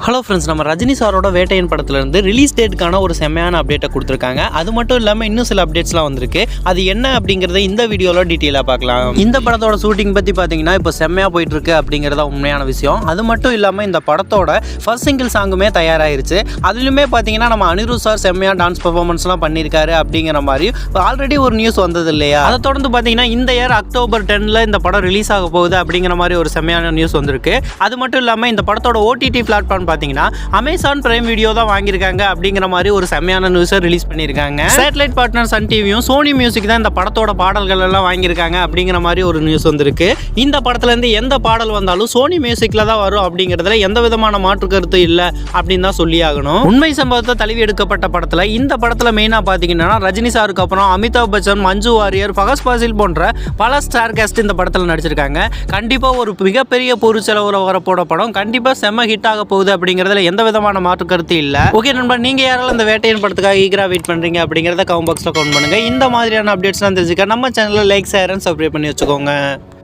Hello friends, நம்ம ரஜினி சாரோட வேட்டையன் படத்துலேருந்து ரிலீஸ் டேட்டுக்கான ஒரு செம்மையான அப்டேட்டை கொடுத்துருக்காங்க. அது மட்டும் இல்லாமல் இன்னும் சில அப்டேட்ஸ்லாம் வந்திருக்கு. அது என்ன அப்படிங்கிறத இந்த வீடியோவில் டீட்டெயிலாக பார்க்கலாம். இந்த படத்தோட ஷூட்டிங் பற்றி பார்த்தீங்கன்னா இப்போ செம்மையாக போயிட்டுருக்கு அப்படிங்கிறத உண்மையான விஷயம். அது மட்டும் இல்லாமல் இந்த படத்தோட ஃபர்ஸ்ட் சிங்கிள் சாங்குமே தயாராகிருச்சு. அதுலையுமே பார்த்தீங்கன்னா நம்ம அனிருத் சார் செம்மையாக டான்ஸ் பர்ஃபார்மன்ஸ்லாம் பண்ணியிருக்காரு அப்படிங்கிற மாதிரி ஆல்ரெடி ஒரு நியூஸ் வந்தது இல்லையா? அதை தொடர்ந்து பார்த்தீங்கன்னா இந்த இயர் அக்டோபர் 10 இந்த படம் ரிலீஸ் ஆக போகுது அப்படிங்கிற மாதிரி ஒரு செம்மையான நியூஸ் வந்திருக்கு. அது மட்டும் இல்லாமல் இந்த படத்தோட ஓடிடி பிளாட்ஃபார்ம் பார்த்தீங்கன்னா அமேசான் பிரைம் வீடியோ தான் வாங்கியிருக்காங்க அப்படிங்கிற மாதிரி ஒரு செம்மையான நியூஸை ரிலீஸ் பண்ணியிருக்காங்க. சேட்டலைட் பார்ட்னர் சன் டிவியும் சோனி மியூசிக் தான் இந்த படத்தோட பாடல்கள் எல்லாம் வாங்கியிருக்காங்க அப்படிங்கிற மாதிரி ஒரு நியூஸ் வந்திருக்கு. இந்த படத்துல இருந்து எந்த பாடல் வந்தாலும் சோனி மியூசிக்ல தான் வரும் அப்படிங்கிறதுல எந்த விதமான மாற்று கருத்து இல்லை அப்படின்னு தான் சொல்லி ஆகணும். உண்மை சம்பவத்தை தழுவி எடுக்கப்பட்ட படத்துல இந்த படத்துல மெயினா பாத்தீங்கன்னா ரஜினி சாருக்கு அப்புறம் அமிதாப் பச்சன், மஞ்சு வாரியர், ஃபகத் ஃபாசில் போன்ற பல ஸ்டார் காஸ்ட் இந்த படத்துல நடிச்சிருக்காங்க. கண்டிப்பா ஒரு மிகப்பெரிய பொருட்செலவுல வரப்போற படம் கண்டிப்பா செம்ம ஹிட் ஆக போகுது அப்படிங்கிறதுல எந்த விதமான மாற்று கருத்து இல்ல. ஓகே நண்பா, நீங்க யாராலும் இந்த வேட்டையன் படத்துக்காக ஈகரா வெயிட் பண்றீங்க அப்படிங்கறத கமெண்ட் பாக்ஸ்ல கமெண்ட் பண்ணுங்க. இந்த மாதிரியான அப்டேட்ஸ்லாம் தெரிஞ்சுக்க நம்ம சேனலை லைக், ஷேர் அண்ட் சப்ஸ்கிரைப் பண்ணி வச்சுக்கோங்க.